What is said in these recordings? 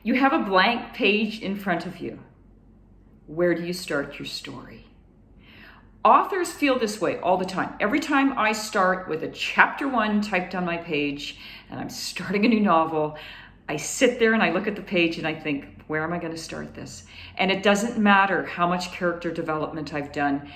You have a blank page in front of you. Where do you start your story? Authors feel this way all the time. Every time I start with a chapter 1 typed on my page and I'm starting a new novel, I sit there and I look at the page and I think, where am I going to start this? And it doesn't matter how much character development I've done.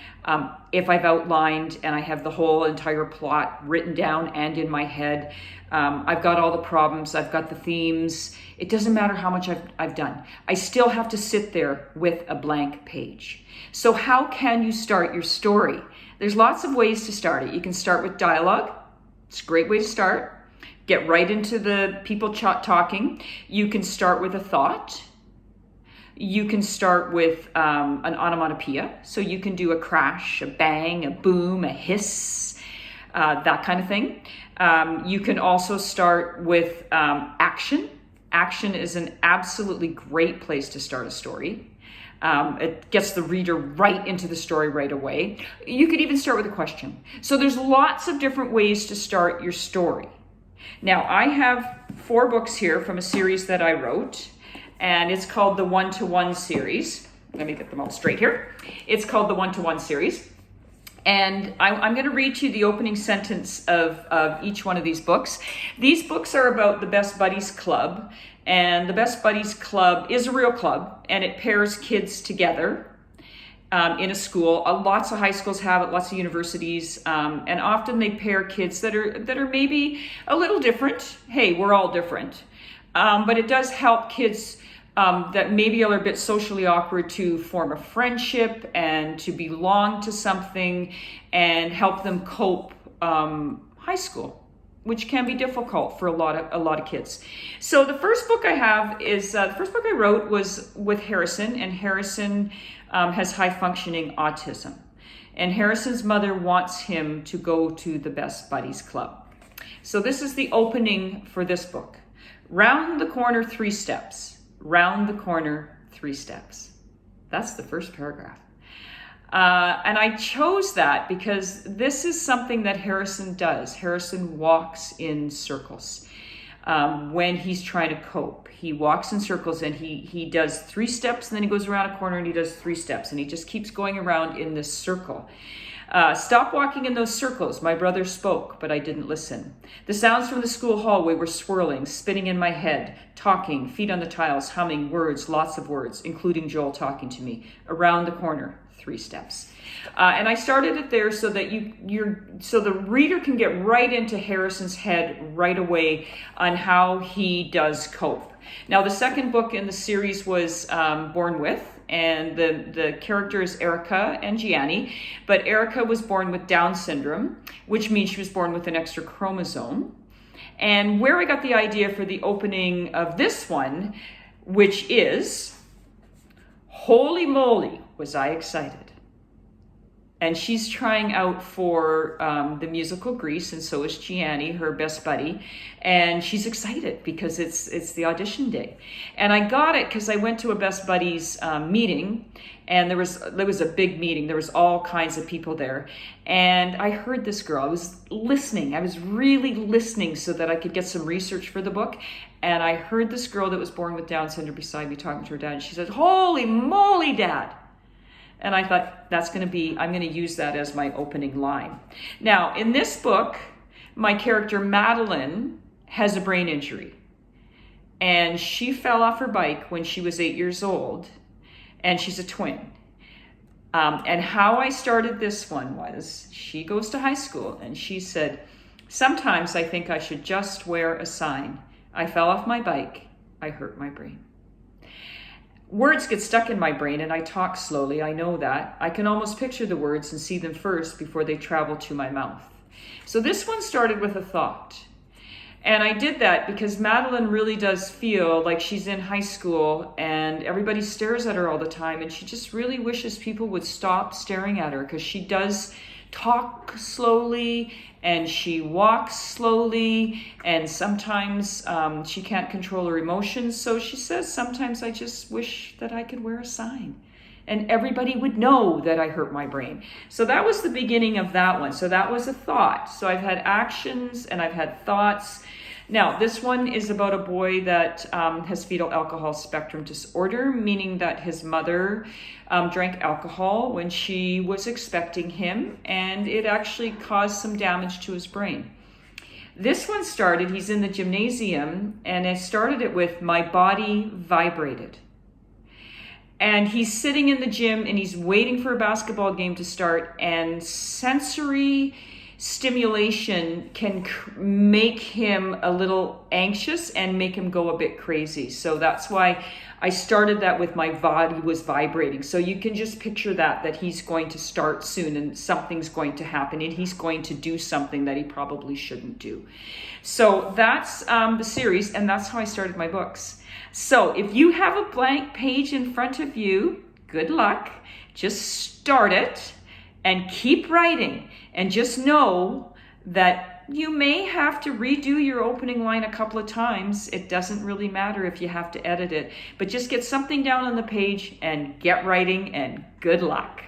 If I've outlined and I have the whole entire plot written down and in my head, I've got all the problems, I've got the themes. It doesn't matter how much I've done. I still have to sit there with a blank page. So how can you start your story? There's lots of ways to start it. You can start with dialogue. It's a great way to start. Get right into the people talking. You can start with a thought. You can start with an onomatopoeia. So you can do a crash, a bang, a boom, a hiss, that kind of thing. You can also start with action. Action is an absolutely great place to start a story. It gets the reader right into the story right away. You could even start with a question. So there's lots of different ways to start your story. Now, I have 4 books here from a series that I wrote, and it's called the One-to-One series. Let me get them all straight here. It's called the One-to-One series. And I'm going to read to you the opening sentence of each one of these books. These books are about the Best Buddies Club. And the Best Buddies Club is a real club, and it pairs kids together in a school. Lots of high schools have it, lots of universities, and often they pair kids that are maybe a little different. Hey, we're all different. But it does help kids that maybe are a bit socially awkward to form a friendship and to belong to something and help them cope high school, which can be difficult for a lot of kids. So the first book I have is the first book I wrote was with Harrison, and Harrison has high functioning autism, and Harrison's mother wants him to go to the Best Buddies Club. So this is the opening for this book. Round the corner 3 steps. Round the corner 3 steps. That's the first paragraph. And I chose that because this is something that Harrison does. Harrison walks in circles when he's trying to cope. He walks in circles and he does 3 steps, and then he goes around a corner and he does 3 steps, and he just keeps going around in this circle. Stop walking in those circles. My brother spoke, but I didn't listen. The sounds from the school hallway were swirling, spinning in my head, talking, feet on the tiles, humming, words, lots of words, including Joel talking to me. Around the corner, 3 steps. And I started it there so that so the reader can get right into Harrison's head right away on how he does cope. Now, the second book in the series was Born With, and the characters Erica and Gianni, but Erica was born with Down syndrome, which means she was born with an extra chromosome. And where I got the idea for the opening of this one, which is, holy moly, was I excited. And she's trying out for the musical Grease, and so is Gianni, her best buddy. And she's excited because it's the audition day. And I got it because I went to a Best Buddies meeting, and there was a big meeting. There was all kinds of people there. And I heard this girl. I was listening. I was really listening so that I could get some research for the book. And I heard this girl that was born with Down syndrome beside me talking to her dad. And she said, "Holy moly, Dad." And I thought, I'm going to use that as my opening line. Now, in this book, my character Madeline has a brain injury. And she fell off her bike when she was 8 years old. And she's a twin. And how I started this one was, she goes to high school and she said, "Sometimes I think I should just wear a sign. I fell off my bike. I hurt my brain." Words get stuck in my brain and I talk slowly, I know that. I can almost picture the words and see them first before they travel to my mouth. So this one started with a thought. And I did that because Madeline really does feel like she's in high school and everybody stares at her all the time, and she just really wishes people would stop staring at her because she does talk slowly and she walks slowly, and sometimes she can't control her emotions. So she says, "Sometimes I just wish that I could wear a sign and everybody would know that I hurt my brain." So that was the beginning of that one. So that was a thought. So I've had actions and I've had thoughts. Now, this one is about a boy that has fetal alcohol spectrum disorder, meaning that his mother drank alcohol when she was expecting him, and it actually caused some damage to his brain. This one started, he's in the gymnasium, and I started it with "My body vibrated." And he's sitting in the gym and he's waiting for a basketball game to start, and sensory stimulation can make him a little anxious and make him go a bit crazy. So that's why I started that with "My body was vibrating." So you can just picture that he's going to start soon and something's going to happen and he's going to do something that he probably shouldn't do. So that's the series, and that's how I started my books. So if you have a blank page in front of you, good luck. Just start it and keep writing, and just know that you may have to redo your opening line a couple of times. It doesn't really matter if you have to edit it, but just get something down on the page and get writing, and good luck.